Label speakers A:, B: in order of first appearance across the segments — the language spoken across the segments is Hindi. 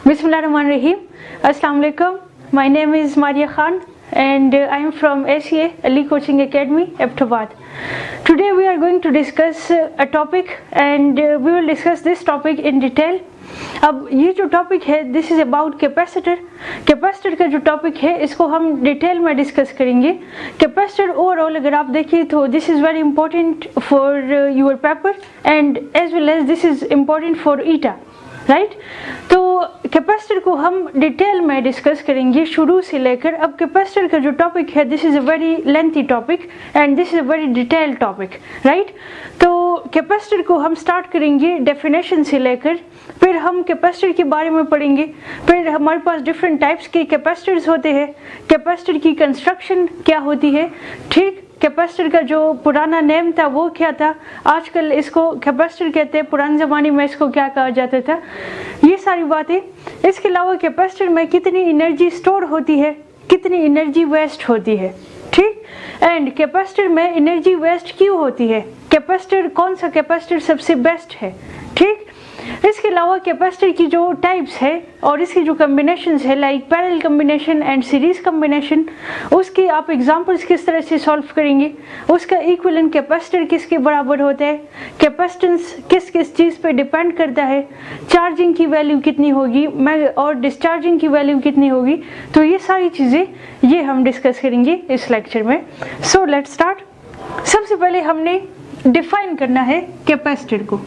A: Bismillahirrahmanirrahim. Assalamu alaikum. My name is Maria Khan and I am from ACA, Ali Coaching Academy, Abbottabad. Today we are going to discuss a topic and we will discuss this topic in detail. अब ये जो टॉपिक है दिस इज़ अबाउट कैपेसिटर का जो टॉपिक है इसको हम डिटेल में डिस्कस करेंगे। कैपेसिटर ओवरऑल अगर आप देखिए तो this is very important for your paper and as well as this is important for ईटा, राइट। तो कैपेसिटर को हम डिटेल में डिस्कस करेंगे शुरू से लेकर। अब कैपेसिटर का जो टॉपिक है this is a very lengthy topic and this is a very detailed topic, right. तो कैपेसिटर को हम स्टार्ट करेंगे डेफिनेशन से लेकर, फिर हम कैपेसिटर के बारे में पढ़ेंगे, फिर हमारे पास डिफरेंट टाइप्स के कैपेसिटर्स होते हैं, कैपेसिटर की कंस्ट्रक्शन क्या होती है, ठीक। कैपेसिटर का जो पुराना नेम था वो क्या था, आजकल इसको कैपेसिटर कहते हैं, पुराने ज़माने में इसको क्या कहा जाता था, ये सारी बातें। इसके अलावा कैपेसिटर में कितनी एनर्जी स्टोर होती है, कितनी एनर्जी वेस्ट होती है, ठीक। एंड कैपेसिटर में एनर्जी वेस्ट क्यों होती है, कैपेसिटर कौन सा कैपेसिटर सबसे बेस्ट है, ठीक। इसके अलावा कैपेसिटर की जो टाइप्स है और इसकी जो कम्बिनेशंस है like parallel combination and series combination, उसकी आप एग्जांपल्स किस तरह से सॉल्व करेंगे, उसका इक्विवेलेंट कैपेसिटर किसके बराबर होता है, कैपेसिटेंस किस किस चीज़ पे डिपेंड करता है, चार्जिंग की वैल्यू कितनी होगी और डिस्चार्जिंग की वैल्यू कितनी होगी। तो ये सारी चीज़ें ये हम डिस्कस करेंगे इस लेक्चर में। So let's start. सबसे पहले हमने डिफाइन करना है कैपेसिटर को,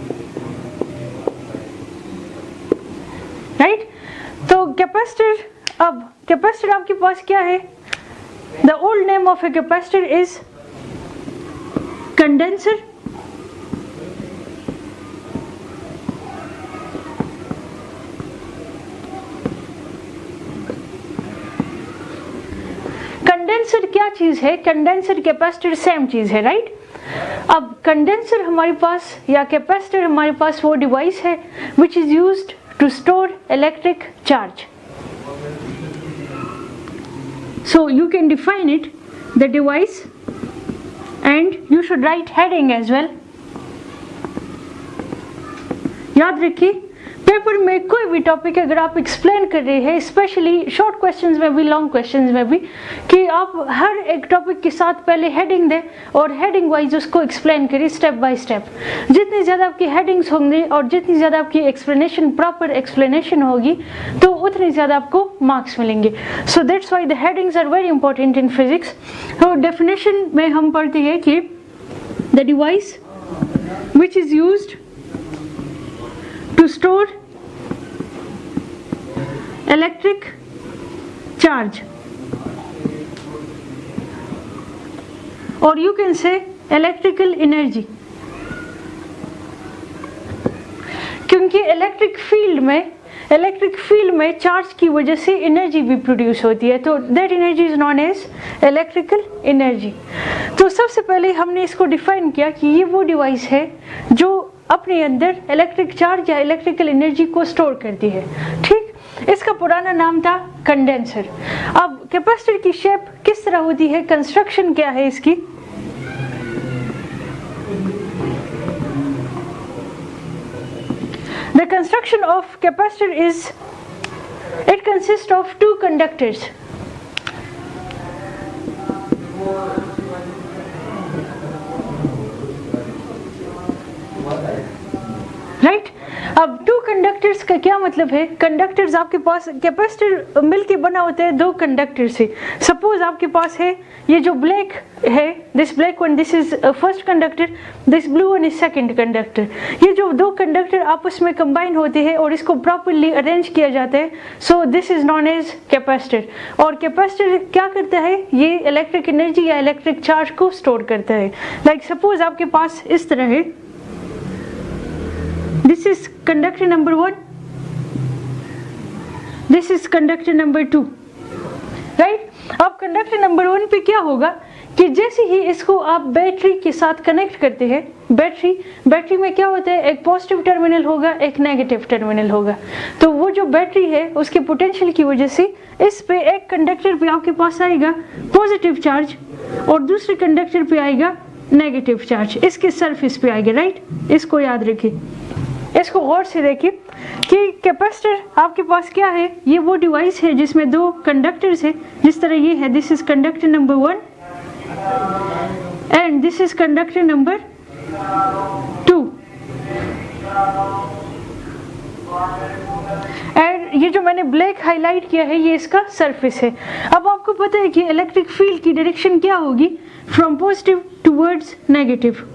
A: राइट। तो कैपेसिटर, अब कैपेसिटर आपके पास क्या है, the old name of a capacitor is condenser, condenser क्या चीज है, कंडेंसर कैपेसिटर सेम चीज है, राइट। अब कंडेंसर हमारे पास या कैपेसिटर हमारे पास वो डिवाइस है which is used to store electric charge. So you can define it, the device, and you should write heading as well. याद रखिए पेपर में कोई भी टॉपिक अगर आप एक्सप्लेन कर रहे हैं, स्पेशली शॉर्ट क्वेश्चंस में भी लॉन्ग क्वेश्चंस में भी, कि आप हर एक टॉपिक के साथ पहले हेडिंग दें और हेडिंग वाइज उसको एक्सप्लेन करिए स्टेप बाय स्टेप। जितनी ज़्यादा आपकी हेडिंग्स होंगी और जितनी ज़्यादा आपकी एक्सप्लेनेशन प्रॉपर एक्सप्लेनेशन होगी तो उतनी ज़्यादा आपको मार्क्स मिलेंगे। So that's why the headings are very important in physics. तो डेफिनेशन में हम पढ़ते हैं कि the device which is used to store electric charge, or you can say electrical energy, क्योंकि इलेक्ट्रिक फील्ड में चार्ज की वजह से एनर्जी भी प्रोड्यूस होती है, तो that energy is known as electrical energy. तो सबसे पहले हमने इसको डिफाइन किया कि ये वो डिवाइस है जो अपने अंदर इलेक्ट्रिक चार्ज या इलेक्ट्रिकल एनर्जी को स्टोर करती है, ठीक। इसका पुराना नाम था कंडेंसर। अब कैपेसिटर की शेप किस तरह होती है, कंस्ट्रक्शन क्या है इसकी, the construction of capacitor is it consist of two conductors, right. अब टू कंडक्टर्स का क्या मतलब है, कंडक्टर्स आपके पास कैपेसिटर मिलके बना होता है दो कंडक्टर से। सपोज आपके पास है ये जो ब्लैक है, this black one, this is first conductor, this blue one is second conductor. ये जो दो कंडक्टर आपस में कंबाइन होते हैं और इसको प्रॉपर्ली अरेंज किया जाता है, so this is known as capacitor. और कैपेसिटर क्या करता है, ये इलेक्ट्रिक एनर्जी या इलेक्ट्रिक चार्ज को स्टोर करता है। लाइक सपोज आपके पास इस तरह है, this is conductor number 1, this is conductor number 2, right। अब कंडक्टर नंबर 1 पे क्या होगा कि जैसे ही इसको आप बैटरी के साथ कनेक्ट करते हैं, बैटरी में क्या होता है, एक पॉजिटिव टर्मिनल होगा, एक नेगेटिव टर्मिनल होगा। तो वो जो बैटरी है उसके पोटेंशियल की वजह से इस पे एक कंडक्टर पे आपके पास आएगा पॉजिटिव चार्ज और दूसरे कंडक्टर पे आएगा नेगेटिव चार्ज, इसके सरफेस पे आएगा, राइट। इसको याद रखिए, इसको गौर से देखिए कि कैपेसिटर आपके पास क्या है, ये वो डिवाइस है जिसमें दो कंडक्टर्स है, जिस तरह ये है, this is conductor number 1 and this is conductor number 2 and ये जो मैंने ब्लैक हाईलाइट किया है ये इसका सरफेस है। अब आपको पता है कि इलेक्ट्रिक फील्ड की डायरेक्शन क्या होगी, फ्रॉम पॉजिटिव टुवर्ड्स नेगेटिव,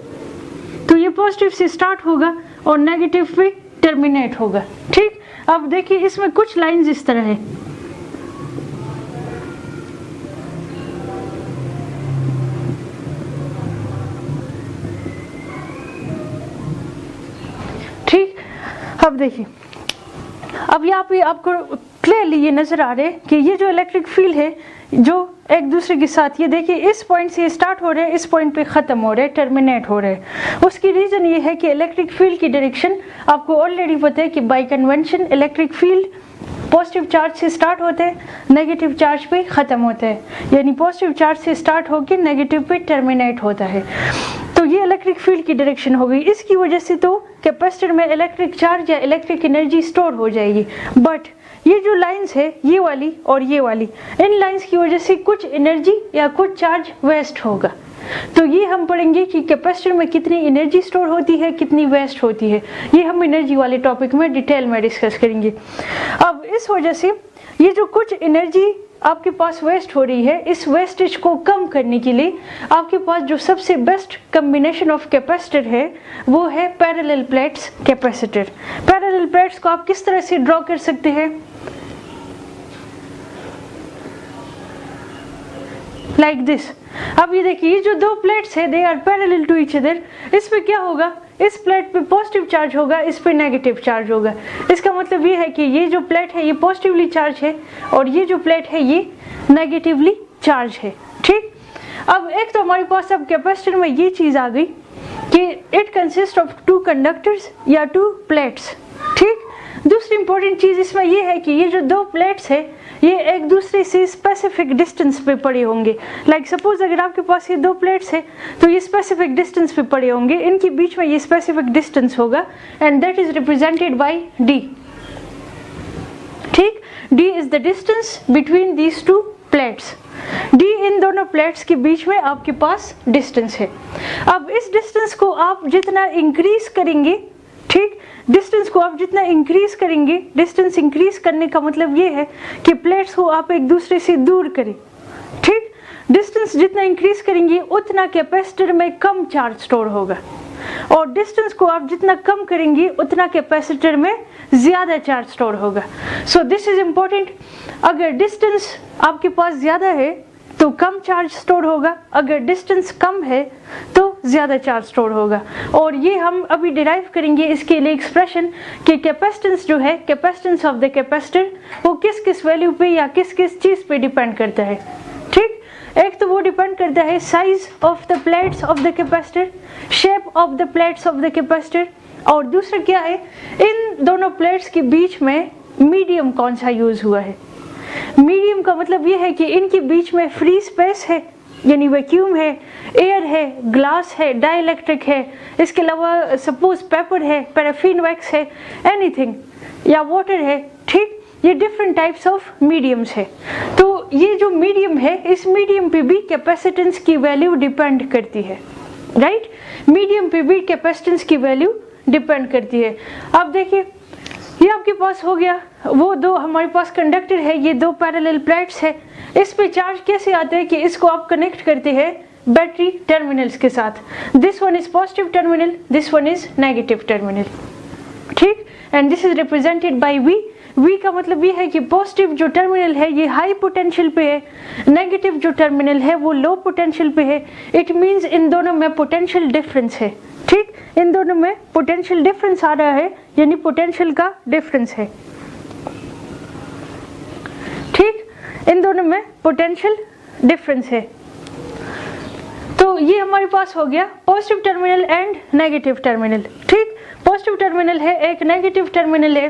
A: तो ये पॉजिटिव से स्टार्ट होगा और नेगेटिव पे टर्मिनेट होगा। ठीक, अब देखिए इसमें कुछ लाइंस इस तरह है, ठीक। अब देखिए, अब यहाँ पे आपको क्लियरली ये नजर आ रहा है कि ये जो इलेक्ट्रिक फील्ड है जो एक दूसरे के साथ, ये देखिए इस पॉइंट से स्टार्ट हो रहे हैं, इस पॉइंट पे खत्म हो रहे हैं, टर्मिनेट हो रहे हैं। उसकी रीजन ये है कि इलेक्ट्रिक फील्ड की डायरेक्शन आपको ऑलरेडी पता है कि bye convention electric field positive charge से स्टार्ट होते हैं, नेगेटिव चार्ज पे खत्म होते हैं, यानी पॉजिटिव चार्ज से स्टार्ट होकर नेगेटिव पे टर्मिनेट होता है। तो ये इलेक्ट्रिक फील्ड की डायरेक्शन हो गई। इसकी वजह से तो कैपेसिटर में इलेक्ट्रिक चार्ज या इलेक्ट्रिक एनर्जी स्टोर हो जाएगी। बट ये जो लाइंस है, ये वाली और ये वाली, इन लाइंस की वजह से कुछ एनर्जी या कुछ चार्ज वेस्ट होगा। तो ये हम पढ़ेंगे कि कैपेसिटर में कितनी एनर्जी स्टोर होती है, कितनी वेस्ट होती है, ये हम एनर्जी वाले टॉपिक में डिटेल में डिस्कस करेंगे। अब इस वजह से ये जो कुछ एनर्जी आपके पास वेस्ट हो रही है, इस वेस्टेज को कम करने के लिए आपके पास जो सबसे बेस्ट कॉम्बिनेशन ऑफ कैपेसिटर है वो है parallel plates capacitor. Parallel plates को आप किस तरह से ड्रॉ कर सकते हैं, लाइक दिस। अब ये देखिए, ये जो दो प्लेट्स है they are parallel to each other. इसमें क्या होगा, इस प्लेट पे पॉजिटिव चार्ज होगा, इस पे नेगेटिव चार्ज होगा। इसका मतलब ये है कि ये जो प्लेट है ये पॉजिटिवली चार्ज है और ये जो प्लेट है ये नेगेटिवली चार्ज है। ठीक, अब एक तो हमारे पास अब कैपेसिटर में ये चीज आ गई कि it consist of two conductors या टू प्लेट्स। ठीक, दूसरी इंपॉर्टेंट चीज इसमें ये है कि ये जो दो प्लेट्स है ये एक दूसरे से स्पेसिफिक डिस्टेंस पे पड़े होंगे। लाइक सपोज अगर आपके पास ये दो प्लेट्स है तो ये स्पेसिफिक डिस्टेंस पे पड़े होंगे, इनके बीच में ये स्पेसिफिक डिस्टेंस होगा and that is represented bye d। ठीक, d is the distance between these two plates. d इन दोनों प्लेट्स के बीच में आपके पास डिस्टेंस है। अब इस डिस्टेंस को आप जितना इंक्रीज करेंगे, ठीक, डिस्टेंस को आप जितना इंक्रीज करेंगे, डिस्टेंस इंक्रीज करने का मतलब ये है कि प्लेट्स को आप एक दूसरे से दूर करें। ठीक, डिस्टेंस जितना इंक्रीज करेंगे उतना कैपेसिटर में कम चार्ज स्टोर होगा और डिस्टेंस को आप जितना कम करेंगे उतना कैपेसिटर में ज्यादा चार्ज स्टोर होगा। सो दिस इज इम्पोर्टेंट। अगर डिस्टेंस आपके पास ज्यादा है तो कम चार्ज स्टोर होगा, अगर डिस्टेंस कम है तो ज्यादा चार्ज स्टोर होगा। और ये हम अभी डिराइव करेंगे इसके लिए एक्सप्रेशन कि कैपेसिटेंस जो है, कैपेसिटेंस ऑफ द कैपेसिटर वो किस किस वैल्यू पे या किस किस चीज पे डिपेंड करता है। ठीक, एक तो वो डिपेंड करता है size of the plates of the capacitor, shape of the plates of the capacitor, और दूसरा क्या है, इन दोनों प्लेट्स के बीच में मीडियम कौन सा यूज हुआ है। मीडियम का मतलब ये है कि इनके बीच में फ्री स्पेस है, यानी वैक्यूम है, एयर है, ग्लास है, डाइलेक्ट्रिक है, इसके अलावा सपोज पेपर है, पैराफिन वैक्स है, एनीथिंग, या वाटर है। ठीक, ये डिफरेंट टाइप्स ऑफ मीडियम्स है। तो ये जो मीडियम है, इस मीडियम पे भी कैपेसिटेंस की वैल्यू डिपेंड करती है। राइट, मीडियम पे भी कैपेसिटेंस की वैल्यू डिपेंड करती है। अब देखिए, ये आपके पास हो गया, वो दो हमारे पास कंडक्टर है, ये दो पैरेलल प्लेट्स है। इस पे चार्ज कैसे आते हैं कि इसको आप कनेक्ट करते हैं बैटरी टर्मिनल्स के साथ। This one is positive terminal, this one is negative terminal. ठीक, and this is represented by V। V का मतलब ये है कि पॉजिटिव जो टर्मिनल है ये हाई पोटेंशियल पे है, नेगेटिव जो टर्मिनल है वो लो पोटेंशियल पे है। इट मींस इन दोनों में पोटेंशियल डिफरेंस है। ठीक, इन दोनों में पोटेंशियल डिफरेंस आ रहा है, यानी पोटेंशियल का डिफरेंस है। ठीक, इन दोनों में पोटेंशियल डिफरेंस है। तो ये हमारे पास हो गया positive terminal and negative terminal. ठीक, पॉजिटिव टर्मिनल है, एक नेगेटिव टर्मिनल है,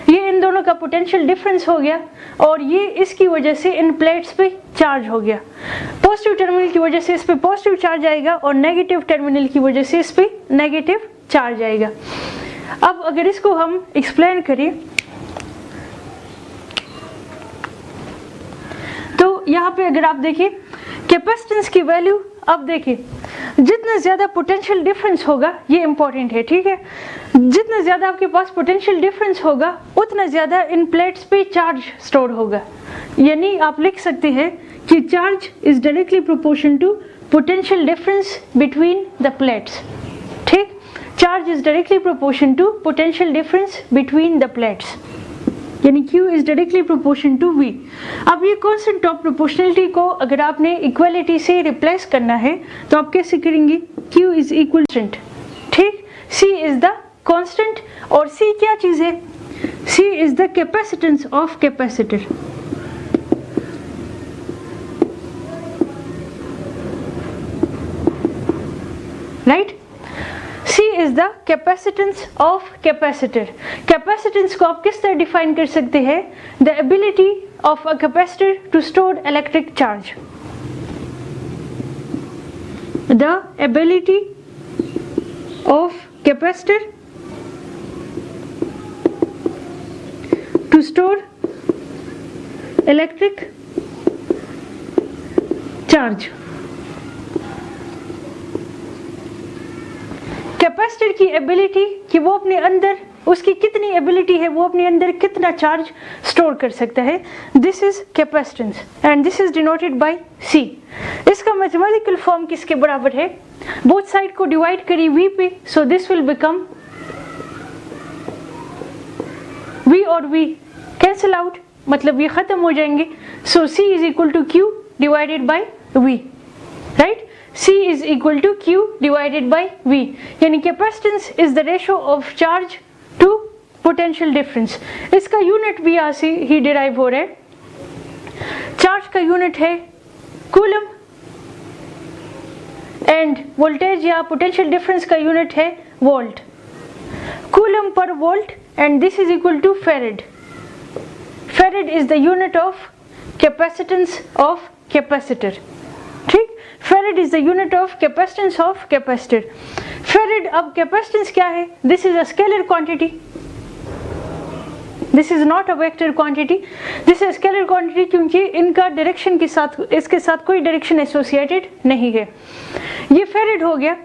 A: ये इन दोनों का पोटेंशियल डिफरेंस हो गया और ये इसकी वजह से इन प्लेट्स पे चार्ज हो गया। पॉजिटिव टर्मिनल की वजह से इस पे पॉजिटिव चार्ज आएगा और नेगेटिव टर्मिनल की वजह से इस पे नेगेटिव चार्ज आएगा। अब अगर इसको हम एक्सप्लेन करें तो यहाँ पे अगर आप देखिए कैपेसिटेंस की वैल्यू, अब देखिए जितना ज़्यादा पोटेंशियल डिफरेंस होगा, ये इंपॉर्टेंट है, ठीक है, जितना ज़्यादा आपके पास पोटेंशियल डिफरेंस होगा उतना ज़्यादा इन प्लेट्स पे चार्ज स्टोर होगा। यानी आप लिख सकते हैं कि charge is directly proportional to potential difference between the plates, ठीक, charge is directly proportional to potential difference between the plates, यानी Q is directly proportional to V। अब ये कांस्टेंट ऑफ प्रोपोर्शनलिटी को अगर आपने इक्वालिटी से रिप्लेस करना है तो आप कैसे करेंगे, Q इज इक्वल कांस्टेंट, ठीक, C इज द कांस्टेंट, और C क्या चीज है, C is the capacitance of capacitor, right, C is the capacitance of capacitor। Capacitance को आप किस तरह डिफाइन कर सकते हैं, the ability of a capacitor to store electric charge, the ability of capacitor to store electric charge। Capacitor की एबिलिटी कि वो अपने अंदर, उसकी कितनी एबिलिटी है, वो अपने अंदर कितना चार्ज स्टोर कर सकता है, this is capacitance and this is denoted by C। इसका मैथमेटिकल फॉर्म किसके बराबर है, बोथ साइड को डिवाइड करी V पे, so this will become V और V कैंसिल आउट, मतलब ये खत्म हो जाएंगे, so C is equal to Q divided by V, right, C is equal to Q divided by V, यानी capacitance is the ratio of charge to potential difference. इसका यूनिट भी यहाँ से ही डिराइव हो रहा है, चार्ज का यूनिट है कूलम एंड वोल्टेज या पोटेंशियल डिफरेंस का यूनिट है volt, coulomb per volt, and this is equal to farad. Farad is the unit of capacitance of capacitor, ठीक, farad is the unit of capacitance of capacitor. Farad, अब कैपेसिटेंस क्या है, this is a scalar quantity, this is not a vector quantity, this is scalar quantity क्योंकि इनका डायरेक्शन के साथ, इसके साथ कोई डायरेक्शन एसोसिएटेड नहीं है। ये फेरेड हो गया।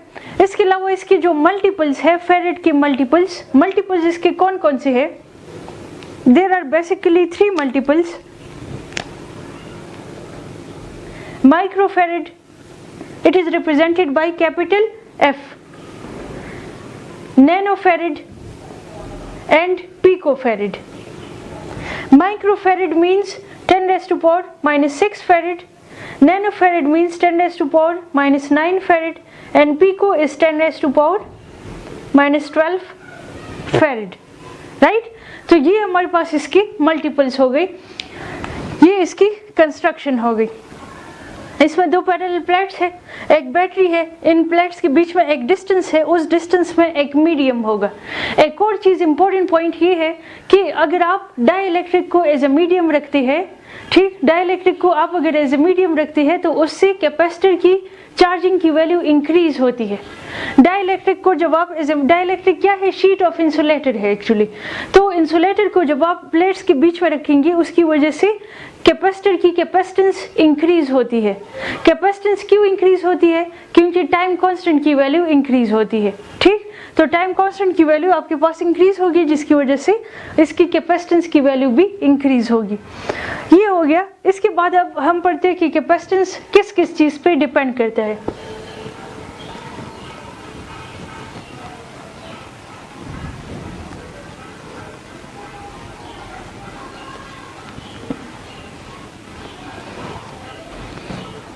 A: इसके अलावा इसके जो मल्टीपल्स है, फेरेड के मल्टीपल्स, मल्टीपल्स इसके कौन कौन से है, there are basically 3 multiples. Microfarad, it is represented by capital F, nanofarad and picofarad। Microfarad means 10 raised to power minus 6 farad, nanofarad means 10 raised to power minus 9 farad, and pico is 10 raised to power minus 12 farad, right? तो ये हमारे पास इसकी मल्टीपल्स हो गई, ये इसकी कंस्ट्रक्शन हो गई। इसमें 2 पैरेलल प्लेट्स है, एक बैटरी है, इन प्लेट्स के बीच में एक डिस्टेंस है, उस डिस्टेंस में एक मीडियम होगा। एक और चीज़ इंपॉर्टेंट पॉइंट ये है कि अगर आप डाइलेक्ट्रिक को एज ए मीडियम रखते हैं, ठीक, डाइलेक्ट्रिक को आप अगर एज ए मीडियम रखते हैं तो उससे कैपेसिटर की चार्जिंग की वैल्यू इंक्रीज होती है। डाइलेक्ट्रिक को जब आप, डाइलेक्ट्रिक क्या है, शीट ऑफ इंसुलेटर है एक्चुअली, तो इंसुलेटर को जब आप प्लेट्स के बीच में रखेंगे उसकी वजह से कैपेसिटर की कैपेसिटेंस इंक्रीज होती है। कैपेसिटेंस क्यों इंक्रीज होती है, क्योंकि टाइम कांस्टेंट की वैल्यू इंक्रीज होती है, ठीक, तो टाइम कांस्टेंट की वैल्यू आपके पास इंक्रीज होगी जिसकी वजह से इसकी कैपेसिटेंस की वैल्यू भी इंक्रीज होगी। ये हो गया। इसके बाद अब हम पढ़ते हैं कि कैपेसिटेंस किस किस चीज़ पे डिपेंड करता है।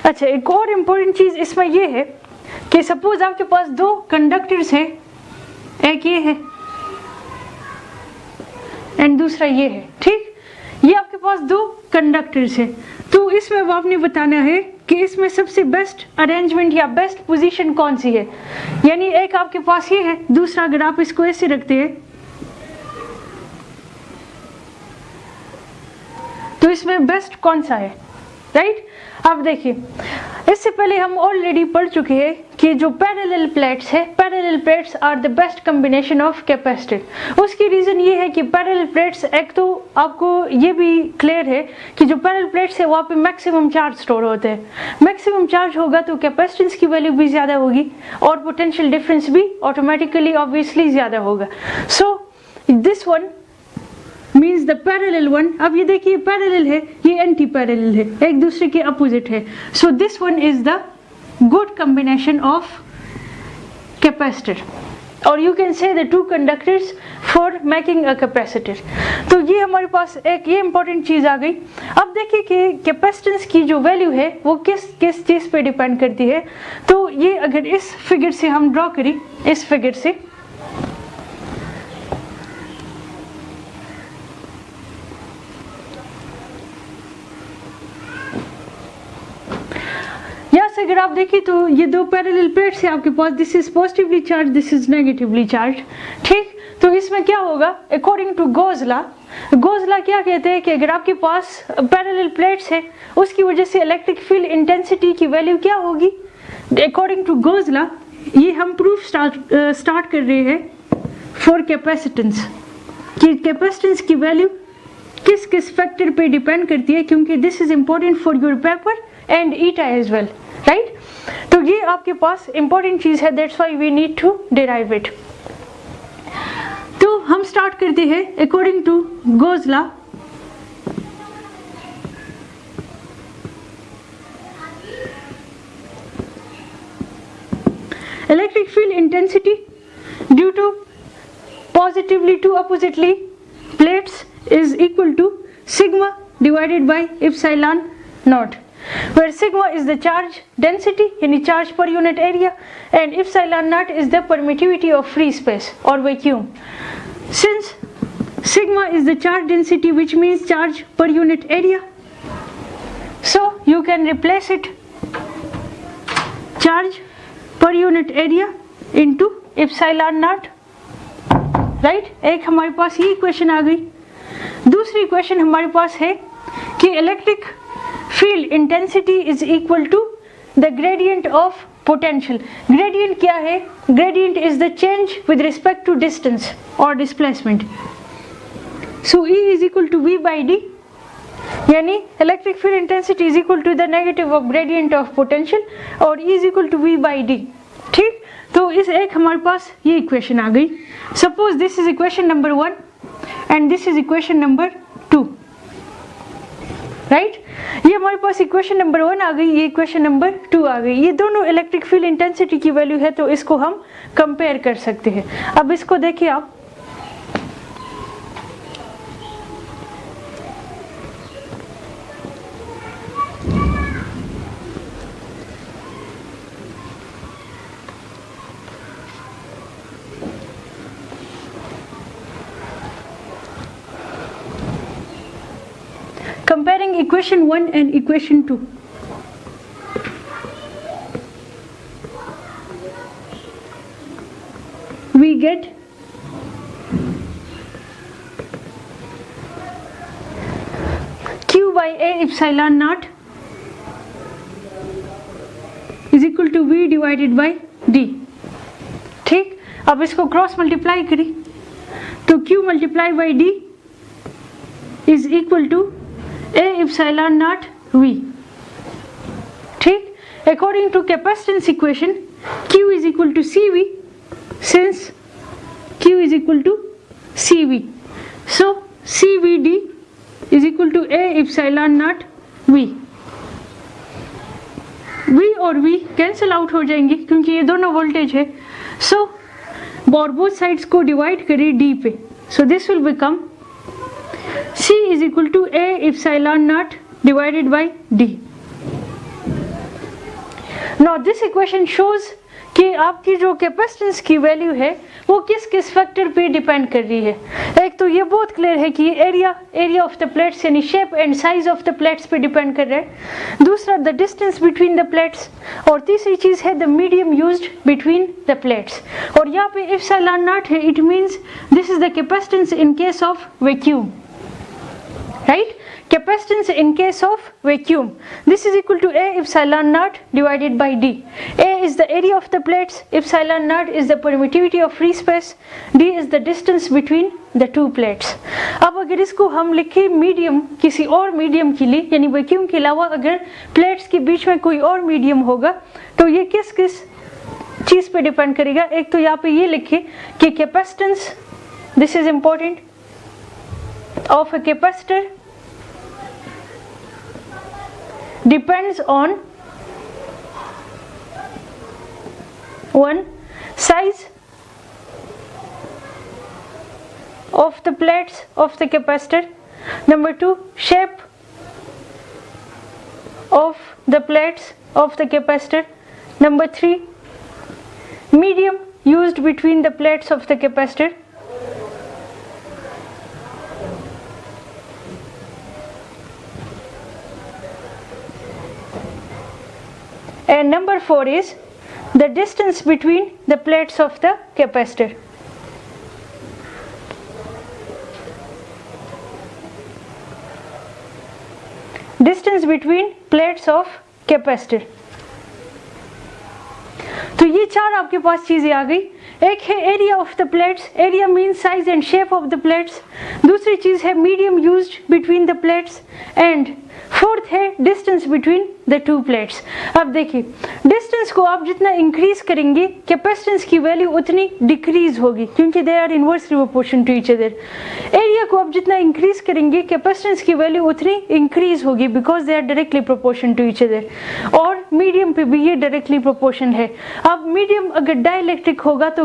A: अच्छा, एक और इम्पोर्टेंट चीज़ इसमें यह है कि सपोज आपके पास 2 कंडक्टर्स है, एक ये है एंड दूसरा ये है, ठीक, ये आपके पास 2 कंडक्टर्स है, तो इसमें अब आपने बताना है कि इसमें सबसे बेस्ट अरेंजमेंट या बेस्ट पोजीशन कौन सी है। यानी एक आपके पास ये है, दूसरा अगर आप इसको ऐसे रखते हैं तो इसमें बेस्ट कौन सा है, राइट। अब देखिए, इससे पहले हम ऑलरेडी पढ़ चुके हैं कि जो पैरेलल प्लेट्स है, parallel plates are the best combination of capacitor. उसकी रीज़न ये है कि पैरेलल प्लेट्स, एक तो आपको ये भी क्लियर है कि जो पैरेलल प्लेट्स है वहाँ पे मैक्सिमम चार्ज स्टोर होते हैं। मैक्सिमम चार्ज होगा तो कैपेसिटेंस की वैल्यू भी ज़्यादा होगी और पोटेंशियल डिफरेंस भी ऑटोमेटिकली ऑब्वियसली ज़्यादा होगा। So this one means the parallel one. अब ये देखिए पैरेलल है, ये एंटी पैरेलल है, एक दूसरे के अपोजिट है। So this one is the good combination of capacitor, or you can say the two conductors for making a capacitor। तो ये हमारे पास एक ये इंपॉर्टेंट चीज़ आ गई। अब देखिए कि कैपेसिटेंस की जो वैल्यू है वो किस किस चीज़ पे डिपेंड करती है। तो ये अगर इस फिगर से हम ड्रॉ करें, इस फिगर से, अगर आप देखिए तो ये दो पैरेलल प्लेट्स है आपके पास, this is positively charge, this is negatively charge. ठीक, तो इसमें क्या होगा, अकॉर्डिंग टू गोज लॉ, क्या कहते हैं कि अगर आपके पास पैरेलल प्लेट्स है उसकी वजह से इलेक्ट्रिक फील्ड इंटेंसिटी की वैल्यू क्या होगी, अकॉर्डिंग टू गोज लॉ। ये हम प्रूफ स्टार्ट कर रहे हैं फॉर कैपेसिटेंस, कि कैपेसिटेंस की वैल्यू किस किस फैक्टर पे डिपेंड करती है, क्योंकि this is important for your paper and eta as well, right. तो ये आपके पास इंपॉर्टेंट चीज है, that's why we need to derive it. तो हम स्टार्ट करते हैं according to Gauss law. Electric field intensity due to positively to oppositely plates is equal to sigma divided by epsilon naught, where sigma is the charge density yani charge per unit area and epsilon naught is the permittivity of free space or vacuum. Since sigma is the charge density, which means charge per unit area, so you can replace it charge per unit area into epsilon naught, right. एक हमारे पास ये इक्वेशन आ गई। दूसरी इक्वेशन हमारे पास है कि electric field intensity is equal to the gradient of potential. Gradient क्या है, gradient is the change with respect to distance और displacement. So E is equal to V by D, यानी electric field intensity is equal to the negative of gradient of potential और E is equal to V by D। ठीक, तो इस एक हमारे पास ये इक्वेशन आ गई। Suppose this is equation number 1 and this is equation number 2, right. ये हमारे पास इक्वेशन नंबर 1 आ गई, ये इक्वेशन नंबर 2 आ गई। ये दोनों इलेक्ट्रिक फील्ड इंटेंसिटी की वैल्यू है, तो इसको हम कंपेयर कर सकते हैं। अब इसको देखिए आप, comparing equation 1 and equation 2. We get Q by A epsilon naught is equal to V divided by D। ठीक, अब इसको क्रॉस मल्टीप्लाई करें तो Q multiply by D is equal to A epsilon naught V। ठीक, according to capacitance equation Q is equal to CV, since Q is equal to CV, so CVD is equal to A epsilon naught V। V और V कैंसिल आउट हो जाएंगे क्योंकि ये दोनों वोल्टेज है। सो और बोथ साइड्स को डिवाइड करें D पे, so this will become C is equal to A epsilon naught divided by D। Now this equation shows कि आपकी जो कैपेसिटेंस की वैल्यू है वो किस किस फैक्टर पे डिपेंड कर रही है। एक तो ये बहुत क्लियर है कि एरिया ऑफ द प्लेट्स यानी shape and size of the plates पे डिपेंड कर रहा है। दूसरा the distance between the plates, और तीसरी चीज़ है the medium used between the plates. और यहाँ पे एप्सिलॉन नॉट है, it means this is the capacitance in case of vacuum. right? Capacitance in case of vacuum, this is equal to A epsilon naught divided by D. A is the area of the plates, epsilon naught is the permittivity of free space, D is the distance between the two plates. अब अगर इसको हम लिखें मीडियम किसी और मीडियम के लिए, यानी वैक्यूम के अलावा अगर प्लेट्स के बीच में कोई और मीडियम होगा, तो ये किस किस चीज़ पे डिपेंड करेगा? एक तो यहाँ पे ये लिखे कि capacitance, this is important, of a capacitor depends on one, size of the plates of the capacitor, number 2, shape of the plates of the capacitor, number 3, medium used between the plates of the capacitor, and number 4 is the distance between the plates of the capacitor. Distance between plates of capacitor. तो ये चार आपके पास चीज़ें आ गई. एक है area of the plates, area means size and shape of the plates. दूसरी चीज़ है medium used between the plates, and fourth है distance between the two plates. अब देखिए, डिस्टेंस को आप जितना इंक्रीज करेंगे कैपेसिटेंस की वैल्यू उतनी डिक्रीज होगी, क्योंकि they are inversely proportion to each other. Area को आप जितना इंक्रीज करेंगे कैपेसिटेंस की वैल्यू उतनी इंक्रीज होगी, because they are directly proportion to each other. और मीडियम पे भी ये डायरेक्टली प्रोपोर्शन है. अब मीडियम अगर डाइलेक्ट्रिक होगा तो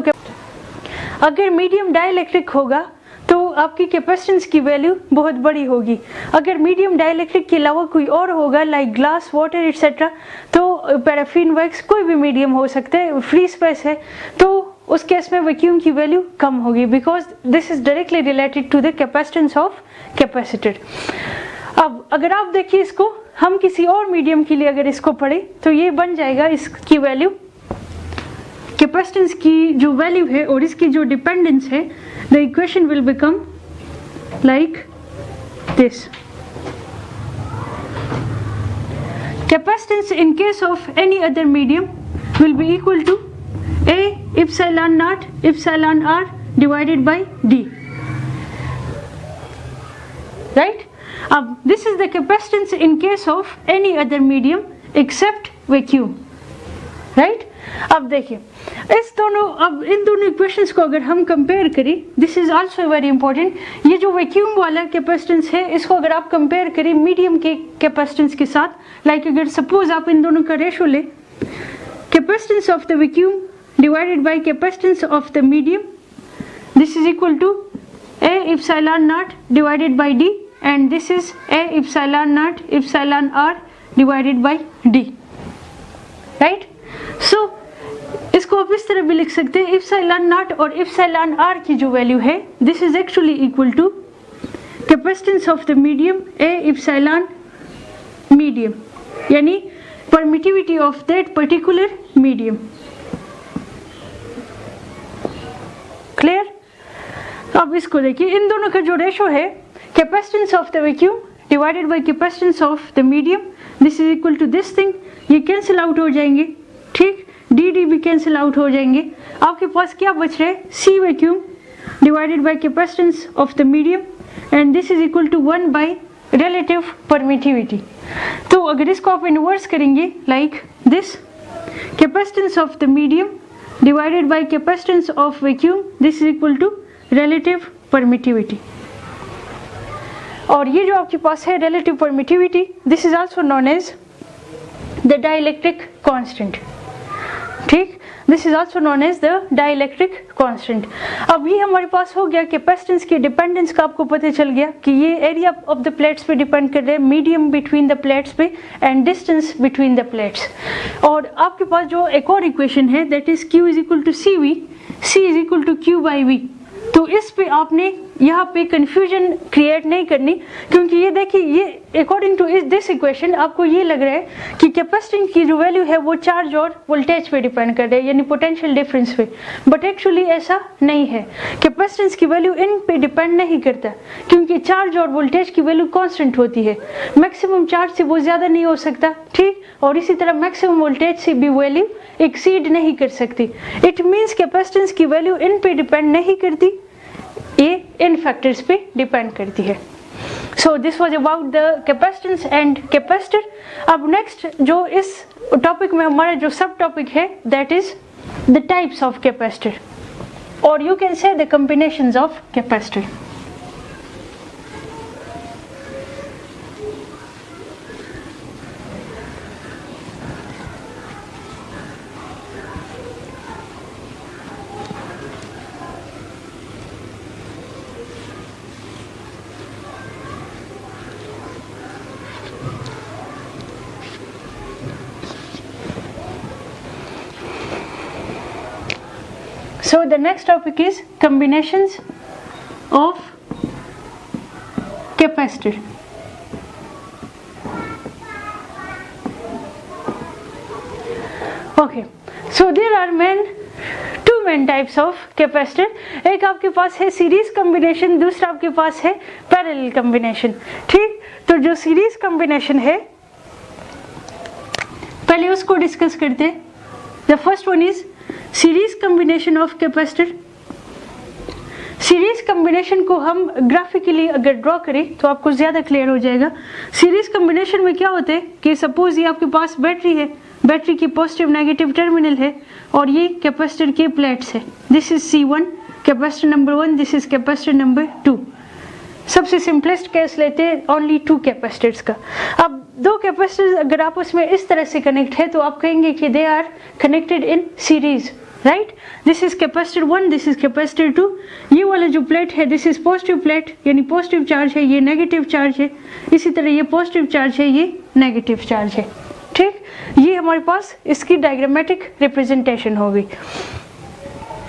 A: अगर मीडियम डाइलेक्ट्रिक होगा तो आपकी कैपेसिटेंस की वैल्यू बहुत बड़ी होगी. अगर मीडियम डाइलेक्ट्रिक के अलावा कोई और होगा लाइक ग्लास, वाटर एटसेट्रा, तो पैराफिन, वैक्स, कोई भी मीडियम हो सकता है, फ्री स्पेस है, तो उस केस में वैक्यूम की वैल्यू कम होगी, because this is directly related to the capacitance of capacitor. अब अगर आप देखिए इसको, हम किसी और मीडियम के लिए अगर इसको पढ़े तो ये बन जाएगा, इसकी वैल्यू, कैपेसिटेंस की जो वैल्यू है और इसकी जो डिपेंडेंस है, the equation will become like this. Capacitance in case of any other medium will be equal to A epsilon naught epsilon r divided by D. Right? This is the capacitance in case of any other medium except vacuum. Right? अब देखिए इस दोनों, अब इन दोनों इक्वेशंस को अगर हम कंपेयर करें, this is also very important. ये जो वैक्यूम वाला कैपेसिटेंस है, इसको अगर आप कंपेयर करें मीडियम के कैपेसिटेंस के साथ, लाइक अगर सपोज आप इन दोनों का रेशो ले, capacitance of the vacuum divided by capacitance of the medium, this is equal to A epsilon naught divided by D, and this is A epsilon naught epsilon r divided by D. Right? So इसको आप इस तरह भी लिख सकते हैं, इप्सिलॉन नॉट और इप्सिलॉन आर की जो वैल्यू है, this is actually equal to capacitance of the medium a epsilon medium, यानी permittivity of that particular medium. Clear? अब इसको देखिए, इन दोनों का जो रेशो है, capacitance of the vacuum divided by capacitance of the medium, this is equal to this thing. ये कैंसिल आउट हो जाएंगे, ठीक, डी डी भी कैंसिल आउट हो जाएंगे. आपके पास क्या बच रहा है? C vacuum divided by capacitance of the medium, and this is equal to 1 by relative permittivity. तो अगर इसको आप इन्वर्स करेंगे like this, capacitance of the medium divided by capacitance of vacuum, this is equal to relative permittivity. और ये जो आपके पास है relative permittivity, this is also known as the dielectric constant. ठीक, this is also known as the dielectric constant. अब ये हमारे पास हो गया कैपेसिटेंस की डिपेंडेंस का, आपको पता चल गया कि ये एरिया ऑफ द प्लेट्स पे डिपेंड कर रहे हैं, मीडियम बिटवीन द प्लेट्स पे, and distance between the plates. और आपके पास जो एक और इक्वेशन है, that is Q is equal to C V, C is equal to Q by V. तो इस पे आपने यहाँ पे कंफ्यूजन क्रिएट नहीं करनी, क्योंकि ये देखिए ये अकॉर्डिंग टू दिस इक्वेशन आपको ये लग रहा है कि कैपेसिटेंस की जो वैल्यू है वो चार्ज और वोल्टेज पे डिपेंड कर रहा है, यानी पोटेंशियल डिफरेंस पे, बट एक्चुअली ऐसा नहीं है। कैपेसिटेंस की वैल्यू इन पे डिपेंड नहीं करता, क्योंकि चार्ज और वोल्टेज की वैल्यू कांस्टेंट होती है। मैक्सिमम चार्ज से वो ज़्यादा नहीं हो सकता, ठीक, और इसी तरह मैक्सिमम वोल्टेज से भी वैल्यू एक्सीड नहीं कर सकती। इट मीन्स कैपेसिटेंस की वैल्यू इन पे डिपेंड नहीं करती, ये इन फैक्टर्स पे डिपेंड करती है। So this was about the capacitance and capacitor. अब नेक्स्ट जो इस टॉपिक में हमारा जो सब टॉपिक है that is the types of capacitor, और you can say the combinations of capacitor. So the next topic is combinations of capacitor. Okay, so there are two main types of capacitor. एक आपके पास है सीरीज कॉम्बिनेशन, दूसरा आपके पास है पैरेलल कॉम्बिनेशन, ठीक। तो जो सीरीज कॉम्बिनेशन है पहले उसको डिस्कस करते हैं। The first one is series combination of capacitor. Series combination को हम ग्राफिकली अगर ड्रॉ करें तो आपको ज़्यादा क्लियर हो जाएगा। सीरीज कॉम्बिनेशन में क्या होता है कि सपोज ये आपके पास बैटरी है, बैटरी की पॉजिटिव नेगेटिव टर्मिनल है और ये कैपेसिटर के प्लेट्स है। This is C1 capacitor number 1, this is capacitor number 2। सबसे सिंपलेस्ट केस लेते हैं ओनली 2 कैपेसिटर्स का। अब 2 कैपेसिटर्स अगर आपस में इस तरह से कनेक्ट है तो आप कहेंगे कि they are connected in series, right. This is capacitor 1, this is capacitor 2। ये वाला जो प्लेट है दिस इज पॉजिटिव प्लेट, यानी पॉजिटिव चार्ज है, ये नेगेटिव चार्ज है। इसी तरह ये पॉजिटिव चार्ज है, ये नेगेटिव चार्ज है, ठीक। ये हमारे पास इसकी डायग्रामेटिक रिप्रेजेंटेशन होगी।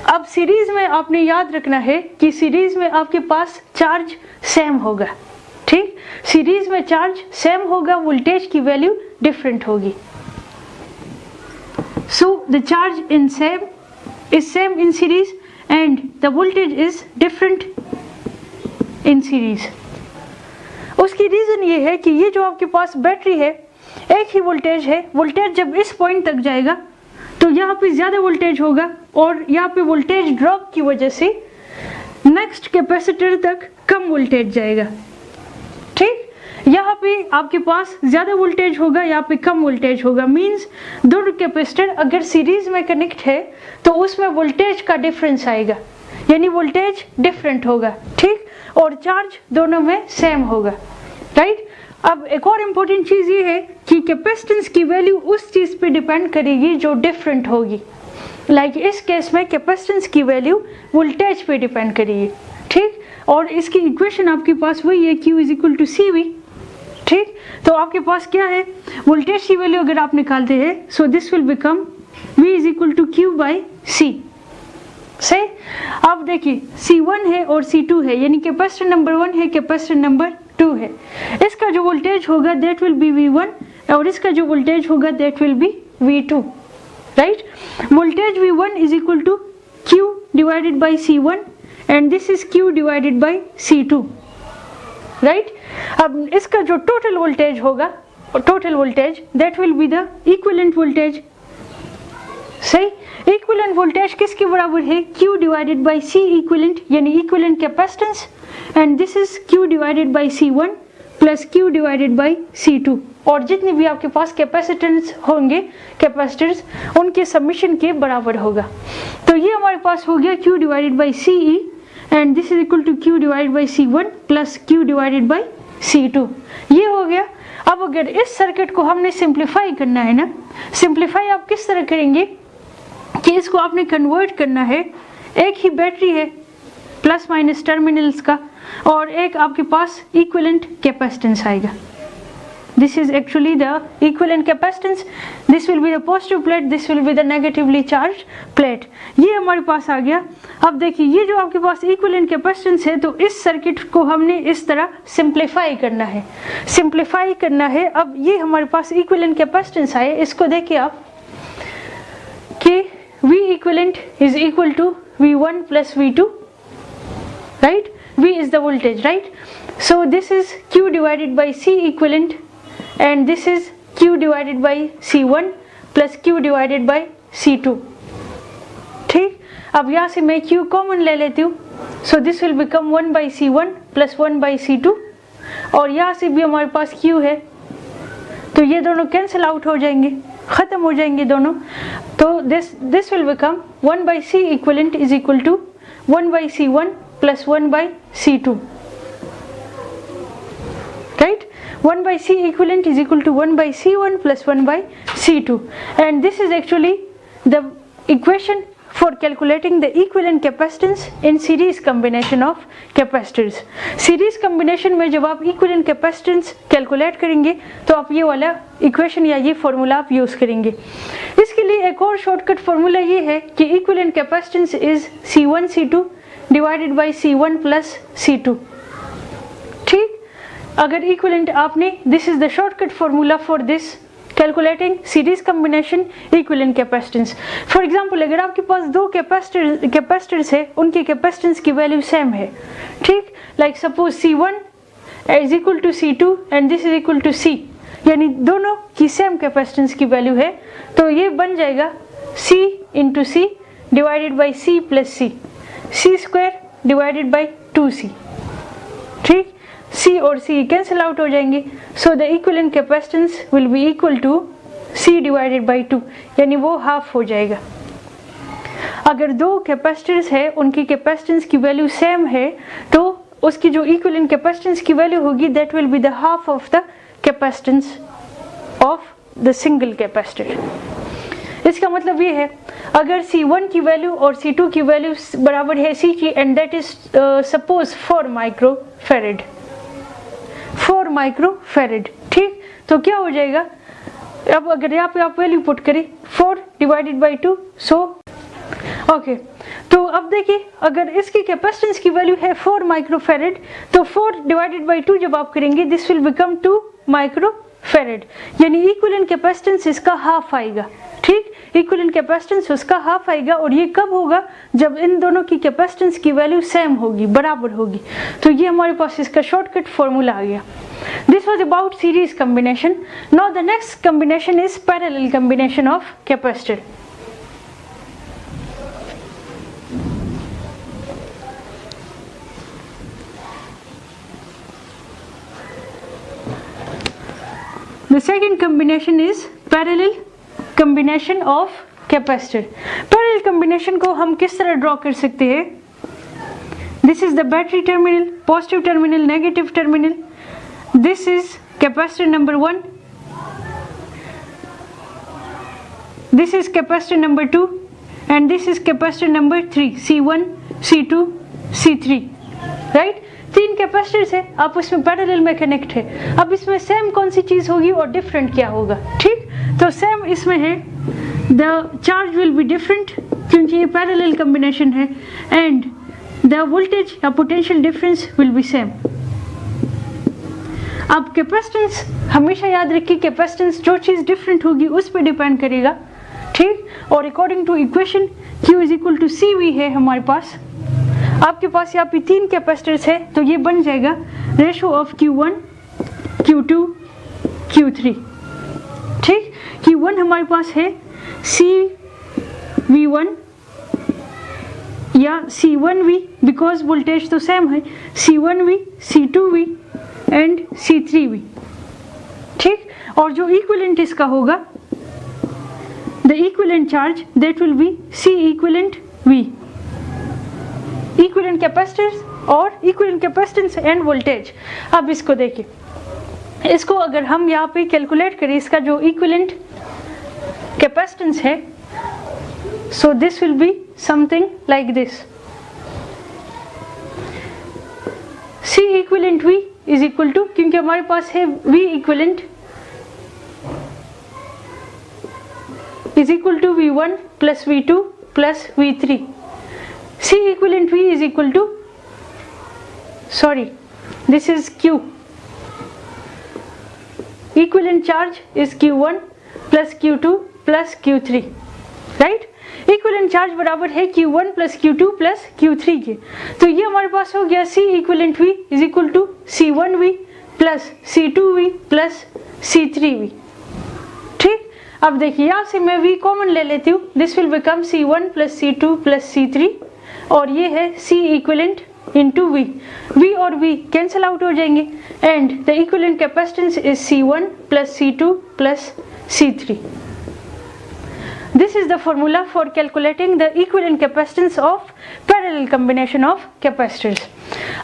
A: अब सीरीज में आपने याद रखना है कि सीरीज में आपके पास चार्ज सेम होगा, ठीक। सीरीज में चार्ज सेम होगा, वोल्टेज की वैल्यू डिफरेंट होगी। So the charge in same in series and the voltage is different in series. उसकी रीजन ये है कि ये जो आपके पास बैटरी है एक ही वोल्टेज है, वोल्टेज जब इस पॉइंट तक जाएगा तो यहाँ पे ज़्यादा वोल्टेज होगा और यहाँ पे वोल्टेज ड्रॉप की वजह से नेक्स्ट कैपेसिटर तक कम वोल्टेज जाएगा, ठीक। यहाँ पे आपके पास ज़्यादा वोल्टेज होगा, यहाँ पे कम वोल्टेज होगा। मींस दोनों कैपेसिटर अगर सीरीज में कनेक्ट है तो उसमें वोल्टेज का डिफरेंस आएगा, यानी वोल्टेज डिफरेंट होगा, ठीक, और चार्ज दोनों में सेम होगा, राइट। अब एक और इम्पोर्टेंट चीज़ ये है कि कैपेसिटेंस की वैल्यू उस चीज़ पे डिपेंड करेगी जो डिफरेंट होगी। लाइक इस केस में कैपेसिटेंस की वैल्यू वोल्टेज पे डिपेंड करेगी, ठीक। और इसकी इक्वेशन आपके पास वही है Q is equal to CV, ठीक। तो आपके पास क्या है, वोल्टेज की वैल्यू अगर आप निकालते हैं so this will become V is equal to Q by C, सही। अब देखिए C1 है और C2 है, यानी कैपेसिटर नंबर 1 है, कैपेसिटर नंबर 2 है। इसका जो वोल्टेज होगा दैट विल बी V1 और इसका जो वोल्टेज होगा that will be V2, right. Voltage V1 is equal to Q divided by C1 and this is Q divided by C2, right. अब इसका जो टोटल वोल्टेज होगा, total voltage that will be the equivalent voltage, सही। इक्विवेलेंट वोल्टेज किसके बराबर है, Q divided by C equivalent, यानी equivalent capacitance, and this is Q divided by C1 plus Q divided by C2। और जितने भी आपके पास कैपेसिटेंस होंगे, कैपेसिटर्स, उनके समेशन के बराबर होगा। तो ये हमारे पास हो गया Q divided by CE and this is equal to Q divided by C1 plus Q divided by C2, ये हो गया। अब अगर इस सर्किट को हमने सिंप्लीफाई करना है ना, सिंप्लीफाई आप किस तरह करेंगे कि इसको आपने कन्वर्ट करना है, एक ही बैटरी है प्लस माइनस टर्मिनल्स का और एक आपके पास इक्विवेलेंट कैपेसिटेंस आएगा। this is actually the equivalent capacitance, this will be the positive plate, this will be the negatively charged plate. ये हमारे पास आ गया. अब देखिए ये जो आपके पास इक्विवेलेंट कैपेसिटेंस है, तो इस सर्किट को हमने इस तरह सिंप्लीफाई करना है, सिंप्लीफाई करना है. अब ये हमारे पास इक्विवेलेंट कैपेसिटेंस आए, इसको देखिए आप कि V equivalent is equal to V1 plus V2, right? V is the voltage, right? So this is Q divided by C equivalent, and this is Q divided by C1 plus Q divided by C2. ठीक, अब यहाँ से मैं Q कॉमन ले लेती हूँ, so this will become 1 by C1 plus 1 by C2, और यहाँ से भी हमारे पास Q है, तो ये दोनों कैंसिल आउट हो जाएंगे, खत्म हो जाएंगे दोनों. तो this will become 1 by C equivalent is equal to 1 by C1 plus 1 by C2, right? 1 by C equivalent is equal to 1 by C1 plus 1 by C2, and this is actually the equation for calculating the equivalent capacitance in series combination of capacitors. Series combination में जब आप equivalent capacitance calculate करेंगे तो आप ये वाला equation या ये formula आप use करेंगे. इसके लिए एक और shortcut formula ये है कि equivalent capacitance is C1 C2 divided by C1 plus C2. ठीक, अगर equivalent आपने, this is the shortcut formula for this calculating series combination equivalent capacitance. For example, अगर आपके पास दो कैपेसिटर्स है, उनकी कैपेसिटेंस की वैल्यू सेम है, ठीक, like suppose C1 is equal to C2 and this is equal to C, यानी दोनों की सेम कैपेसिटेंस की वैल्यू है, तो ये बन जाएगा C into C divided by C plus C, C square divided by 2C. ठीक, C और C कैंसिल आउट हो जाएंगे, so the equivalent capacitance will be equal to C divided by 2, यानी वो हाफ हो जाएगा. अगर दो कैपेसिटर्स है, उनकी कैपेसिटेंस की वैल्यू सेम है, तो उसकी जो इक्विवेलेंट कैपेसिटेंस की वैल्यू होगी that will be the half of the capacitance of the single capacitor. इसका मतलब ये है, अगर C1 की वैल्यू और C2 की वैल्यू बराबर है C की, and that is suppose 4 microfarad, 4 microfarad, ठीक, तो क्या हो जाएगा, अब अगर यहाँ पे आप वैल्यू पुट करें 4 डिवाइडेड बाई 2, सो ओके, तो अब देखिए अगर इसकी कैपेसिटेंस की वैल्यू है 4 माइक्रोफैरेड, तो 4 डिवाइडेड बाई 2 जब आप करेंगे दिस विल बिकम 2 माइक्रोफैरेड, यानी इक्विवेलेंट कैपेसिटेंस इसका हाफ आएगा. ठीक, इक्विवेलेंट कैपेसिटेंस उसका हाफ आएगा, और ये कब होगा, जब इन दोनों की कैपेसिटेंस की वैल्यू सेम होगी, बराबर होगी. तो ये हमारे पास इसका शॉर्टकट फॉर्मूला आ गया. This was about series combination. Now the next combination is parallel combination of capacitor. The second combination is parallel combination of capacitor. Parallel combination को हम किस तरह ड्रॉ कर सकते हैं? This is the battery terminal, positive terminal, negative terminal. This is capacitor number 1. This is capacitor number 2, and this is capacitor number 3. C1, C2, C3. Right? 3 capacitors है, आप उसमें पैरेलल में कनेक्ट है. अब इसमें सेम कौन सी चीज होगी और डिफरेंट क्या होगा? ठीक, तो सेम इसमें है the charge will be different, क्योंकि ये पैरेलल कॉम्बिनेशन है, एंड द वोल्टेज या potential difference will be same. अब कैपेसिटेंस हमेशा याद रखिए, कैपेसिटेंस जो चीज डिफरेंट होगी उस पर डिपेंड करेगा. ठीक, और according to equation Q is equal to CV है हमारे पास. आपके पास यहाँ पे 3 कैपेसिटर्स है, तो ये बन जाएगा ratio of Q1, Q2, Q3. ठीक, Q1 हमारे पास है CV1 या C1V, बिकॉज वोल्टेज तो सेम है, C1V, C2V एंड C3V. ठीक, और जो इक्विवेलेंट इसका होगा, the equivalent charge that will B C equivalent V. Equivalent capacitors और इक्विवेलेंट कैपेसिटेंस एंड वोल्टेज. अब इसको देखिए, इसको अगर हम यहाँ पे कैलकुलेट करें, इसका जो इक्विवेलेंट कैपेसिटेंस है, so this will be something like this. C equivalent V is equal to, क्योंकि हमारे पास है V equivalent is equal to V1 plus V2 plus V3. C equivalent V is equal to, sorry, this is Q. Equivalent charge is Q1 plus Q2 plus Q3, right? Equivalent charge बराबर है Q1 plus Q2 plus Q3 के, तो ये हमारे पास हो गया C equivalent V is equal to C1V plus C2V plus C3V। ठीक, अब देखिए यहाँ से मैं V कॉमन ले लेती हूँ, this will become C1 plus C2 plus C3 और ये है C equivalent into V। V और V कैंसिल आउट हो जाएंगे and the equivalent capacitance is C1 plus C2 plus C3। This is the formula for calculating the equivalent capacitance of parallel combination of capacitors.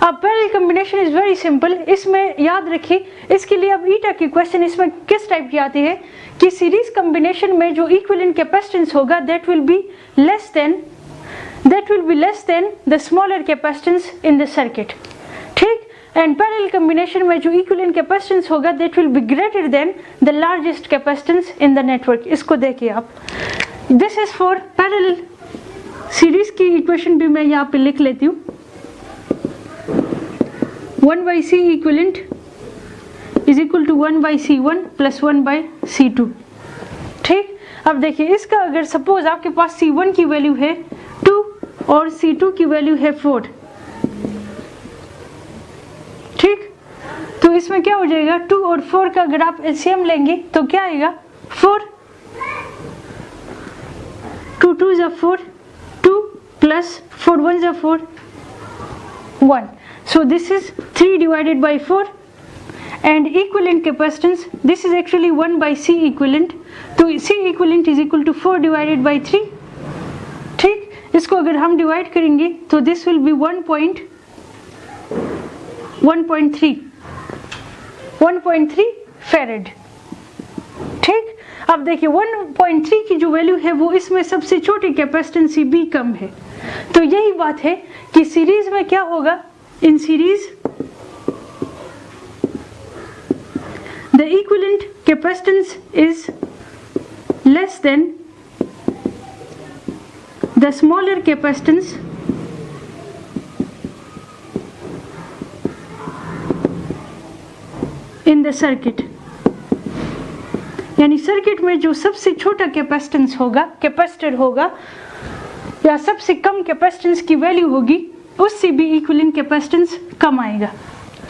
A: अब parallel combination is very simple, इसमें याद रखिए, इसके लिए अब ईटा की क्वेश्चन इसमें किस टाइप की आती है कि सीरीज कम्बिनेशन में जो इक्विवेलेंट कैपेसिटेंस होगा that will be less than the smaller capacitance in the circuit. ठीक, and parallel combination में जो equivalent capacitance होगा that will be greater than the largest capacitance in the network. इसको देखिए आप, this is for parallel series की इक्वेशन भी मैं यहाँ पे लिख लेती हूँ, 1 by C equivalent is equal to 1 by C1 plus 1 by C2। ठीक, अब देखिए इसका अगर सपोज आपके पास C1 की वैल्यू है 2 और C2 की वैल्यू है 4, ठीक, तो इसमें क्या हो जाएगा 2 और 4 का अगर आप एलसीएम लेंगे तो क्या आएगा 4, 2 2 is 4, 2 plus 4 1 is 4, 1, so this is 3 divided by 4 and equivalent capacitance this is actually 1 by C equivalent, तो C equivalent is equal to 4 divided by 3। ठीक, इसको अगर हम डिवाइड करेंगे तो this will be 1.3 फैरेड। ठीक, अब देखिए 1.3 की जो वैल्यू है वो इसमें सबसे छोटी कैपेसिटेंस से भी कम है, तो यही बात है कि सीरीज में क्या होगा, in series the equivalent capacitance is less than the smaller capacitance in the circuit, यानी सर्किट में जो सबसे छोटा कैपेसिटेंस होगा, कैपेसिटर होगा या सबसे कम कैपेसिटेंस की वैल्यू होगी उससे भी इक्विवेलेंट कैपेसिटेंस कम आएगा।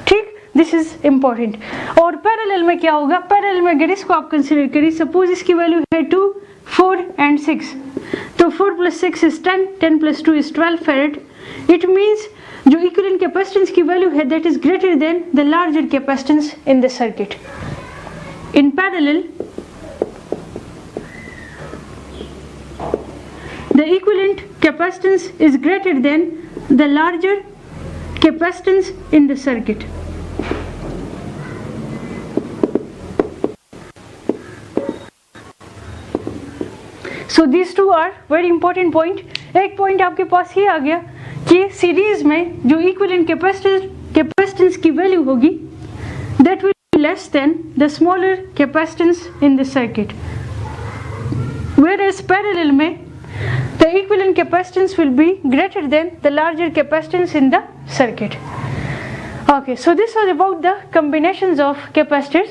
A: ठीक, दिस इज इंपॉर्टेंट। और पैरेलल में क्या होगा, पैरेलल में अगर इसको आप कंसीडर करिए, सपोज इसकी वैल्यू है 2 4 एंड 6, तो 4 + 6 is 10, 10 + 2 is 12 farad. It means जो इक्विवेलेंट कैपेसिटेंस की वैल्यू है that is greater than the larger capacitance in the circuit. In parallel the equivalent capacitance is greater than the larger capacitance in the circuit. So these two are very important point. एक point आपके पास ये आ गया कि सीरीज में जो equivalent capacitance की वैल्यू होगी that will be less than the smaller capacitance in the circuit, whereas parallel में the equivalent capacitance will be greater than the larger capacitance in the circuit. Okay, so this was about the combinations of capacitors.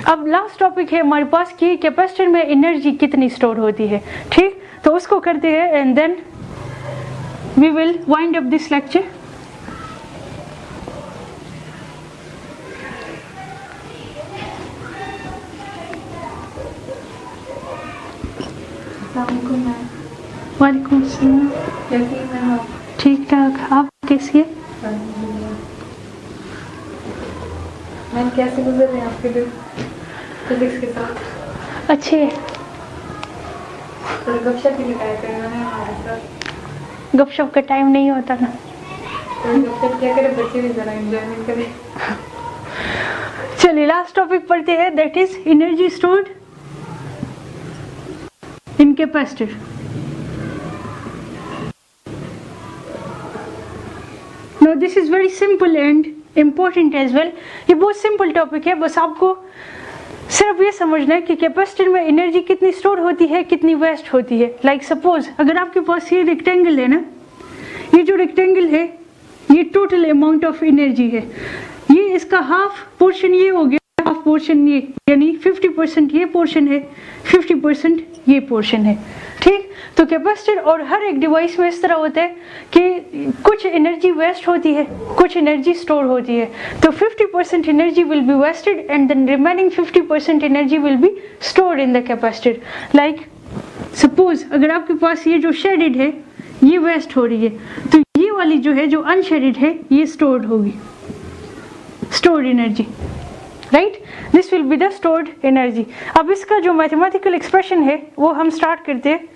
A: अब लास्ट टॉपिक है हमारे पास कि कैपेसिटर में एनर्जी कितनी स्टोर होती है। ठीक, तो उसको करते हैं and then we will wind up this lecture. वालेकुम सलाम।
B: कैसी हैं मैम आप?
A: ठीक ठाक, आप कैसी है?
B: मैम कैसे गुजर रहे हैं आपके दिन फिजिक्स के साथ?
A: अच्छे।
B: तो गपशप भी लगाया करें मैंने हमारे साथ।
A: गपशप का टाइम नहीं होता ना,
B: तो गपशप क्या करें, बच्चे भी ज़रा एंजॉयमेंट करें।
A: चलिए लास्ट टॉपिक पढ़ते हैं, that is energy stored in capacitor. Now this is very simple and important as well. ये बहुत सिंपल टॉपिक है, बस आपको सिर्फ ये समझना है कि कैपेसिटर में एनर्जी कितनी स्टोर होती है, कितनी वेस्ट होती है। लाइक सपोज अगर आपके पास ये रेक्टेंगल है ना, ये जो रेक्टेंगल है ये टोटल अमाउंट ऑफ एनर्जी है, ये इसका हाफ पोर्शन ये हो गया, हाफ पोर्शन ये, यानी 50% ये पोर्शन है, 50% ये पोर्शन है। ठीक, तो कैपेसिटर और हर एक डिवाइस में इस तरह होता है कि कुछ एनर्जी वेस्ट होती है, कुछ एनर्जी स्टोर होती है। तो 50% energy will be wasted and the remaining 50% energy will be stored in the capacitor. Like suppose अगर आपके पास ये जो शेडेड है ये वेस्ट हो रही है, तो ये वाली जो है जो अनशेडेड है ये स्टोर्ड होगी, stored energy, right, this will be the stored energy. अब इसका जो मैथमेटिकल एक्सप्रेशन है वो हम स्टार्ट करते हैं।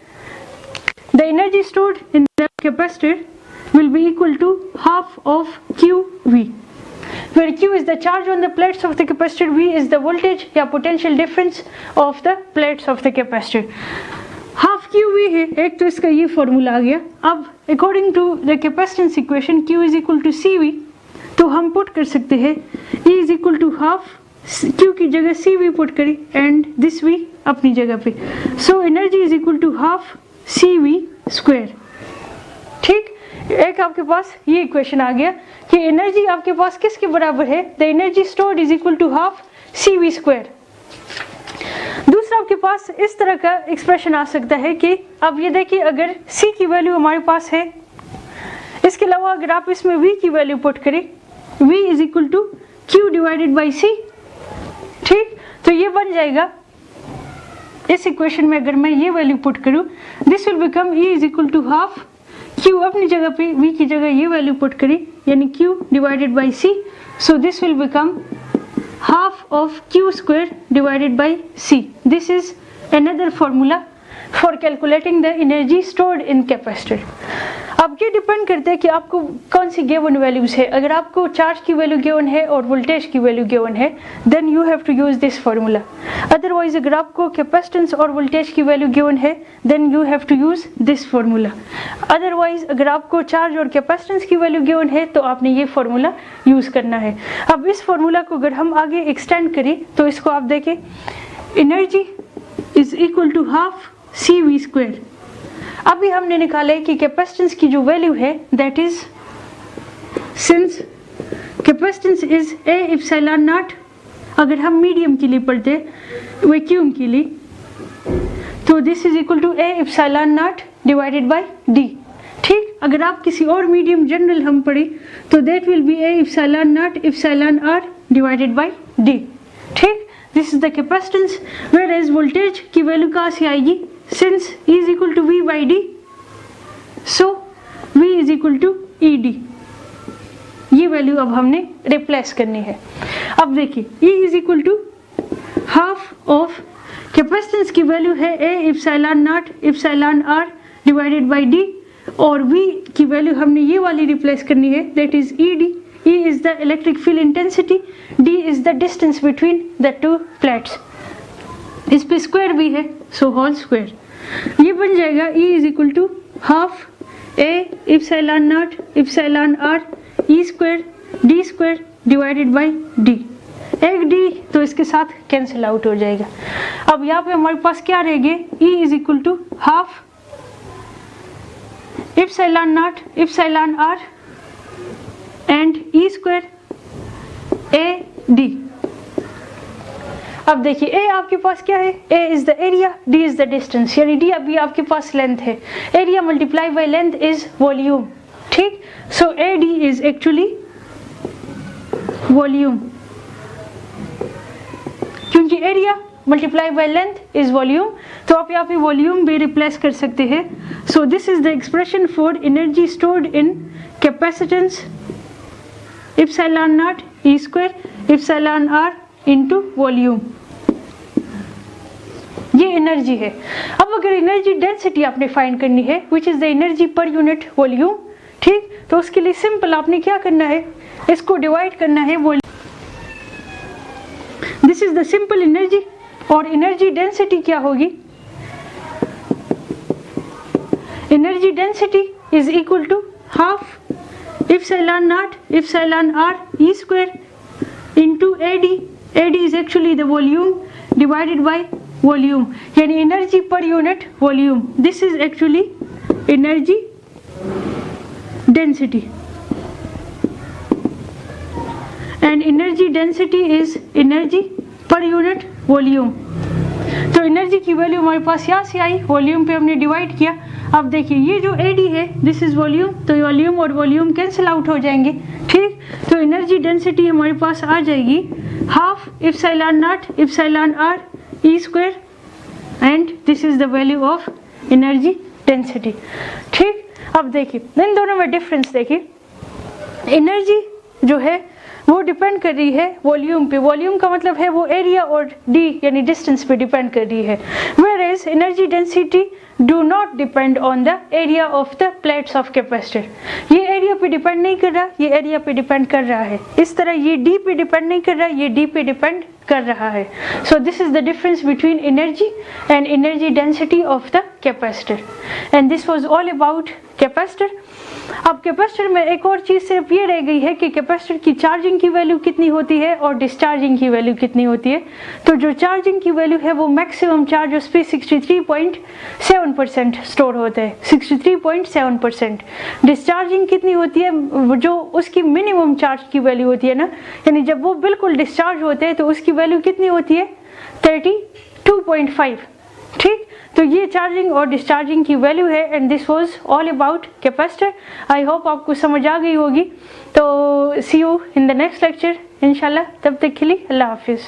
A: The energy stored in the capacitor will be equal to half of QV, where Q is the charge on the plates of the capacitor, V is the voltage या potential difference of the plates of the capacitor. Half QV है एक, तो इसका ये फॉर्मूला आ गया। अब according to the capacitance equation Q is equal to CV, तो हम पुट कर सकते हैं E is equal to half, Q की जगह CV पुट करी एंड दिस V अपनी जगह पे, so energy is equal to half CV square. ठीक, एक आपके पास ये इक्वेशन आ गया कि एनर्जी आपके पास किसके बराबर है, the energy stored is equal to half CV square. दूसरा आपके पास इस तरह का एक्सप्रेशन आ सकता है कि अब ये देखिए अगर C की वैल्यू हमारे पास है, इसके अलावा अगर आप इसमें V की वैल्यू पुट करें, V is equal to Q divided by C। ठीक, तो ये बन जाएगा, इस इक्वेशन में अगर मैं ये वैल्यू पुट करूं, this will become E is equal to half Q अपनी जगह पे V की जगह ये वैल्यू पुट करी यानी Q divided by C, so this will become half of Q square divided by C. This is another formula for calculating the energy stored in capacitor. अब ये डिपेंड करता है कि आपको कौन सी गिवन वैल्यूज है। अगर आपको चार्ज की वैल्यू गिवन है और वोल्टेज की वैल्यू गिवन है, then you have to use this formula. Otherwise अगर आपको कैपेसिटेंस और वोल्टेज की वैल्यू गिवन है, then you have to use this formula. Otherwise अगर आपको चार्ज और कैपेसिटेंस की वैल्यू गिवन है तो आपने ये फार्मूला यूज करना है। अब इस फार्मूला को अगर हम आगे एक्सटेंड करें तो इसको आप देखें, energy is equal to half CV square. अभी हमने निकाला है कि कैपेसिटेंस की जो वैल्यू है that is, since capacitance is A epsilon not, अगर हम मीडियम के लिए पढ़ते वैक्यूम के लिए, तो this is equal to A epsilon naught divided by D। ठीक, अगर आप किसी और मीडियम जनरल हम पढ़े तो that will be A epsilon naught epsilon R divided by D। ठीक, this is the capacitance. Whereas voltage की वैल्यू कहाँ से आएगी, since E is equal to V by D, so V is equal to ED। ये वैल्यू अब हमने रिप्लेस करनी है। अब देखिए E is equal to half of capacitance की वैल्यू है A epsilon naught epsilon R divided by D, और V की वैल्यू हमने ये वाली रिप्लेस करनी है that is ED। E is the electric field intensity, D is the distance between the two plates। इस पे स्क्वायर भी है, सो होल स्क्वायर। ये बन जाएगा E is equal to half A epsilon naught epsilon R E square D square divided by D। एक D तो इसके साथ कैंसिल आउट हो जाएगा। अब यहाँ पे हमारे पास क्या रहेंगे, E is equal to half epsilon naught epsilon R and E square A D। अब देखिए A आपके पास क्या है, A is the area, D is the distance, यानी D अभी आपके पास लेंथ है, area multiply by length is volume. ठीक, सो AD इज एक्चुअली वॉल्यूम, क्योंकि area multiply by length is volume, तो आप यहाँ पे वॉल्यूम भी रिप्लेस कर सकते हैं। So this is the expression for energy stored in capacitance epsilon not E square epsilon R into volume. ये एनर्जी है। अब अगर एनर्जी डेंसिटी आपने फाइंड करनी है which is the energy per unit volume, ठीक, तो उसके लिए सिंपल आपने क्या करना है, इसको डिवाइड करना है volume. This is the simple energy, और एनर्जी डेंसिटी क्या होगी, energy density is equal to half epsilon naught epsilon R E square into AD। AD is actually the volume divided by volume, यानी energy per unit volume. This is actually energy density, and energy density is energy per unit volume. तो एनर्जी की वैल्यू हमारे पास यहाँ से आई, वॉल्यूम पे हमने डिवाइड किया. अब देखिए ये जो एडी है दिस इज वॉल्यूम, तो वॉल्यूम और वॉल्यूम कैंसिल आउट हो जाएंगे. ठीक, तो एनर्जी डेंसिटी हमारे पास आ जाएगी half epsilon not epsilon R E square, and this is the value of energy density. ठीक, अब देखिए इन दोनों में डिफरेंस देखिए. एनर्जी जो है वो डिपेंड कर रही है वॉल्यूम पे. वॉल्यूम का मतलब है वो एरिया और डी यानी डिस्टेंस पे डिपेंड कर रही है. Whereas energy density do not depend on the area of the plates of capacitor. ये एरिया पे डिपेंड नहीं कर रहा, ये एरिया पे डिपेंड कर रहा है. इस तरह ये डी पे डिपेंड नहीं कर रहा, ये डी पे डिपेंड कर रहा है. So this is the difference between energy and energy density of the capacitor. And this was all about capacitor. अब कैपेसिटर में एक और चीज़ सिर्फ ये रह गई है कि कैपेसिटर की चार्जिंग की वैल्यू कितनी होती है और डिस्चार्जिंग की वैल्यू कितनी होती है. तो जो चार्जिंग की वैल्यू है वो मैक्सिमम चार्ज उस पर 63.7% स्टोर होता है, 63.7%. डिस्चार्जिंग कितनी होती है, जो उसकी मिनिमम चार्ज की वैल्यू होती है ना, यानी जब वो बिल्कुल डिस्चार्ज होते हैं तो उसकी वैल्यू कितनी होती है 32.5. ठीक, तो ये चार्जिंग और डिस्चार्जिंग की वैल्यू है. And this was all about capacitor. I hope आपको समझ आ गई होगी. तो see you in the next lecture इंशाल्लाह. तब तक के लिए अल्लाह हाफिज़.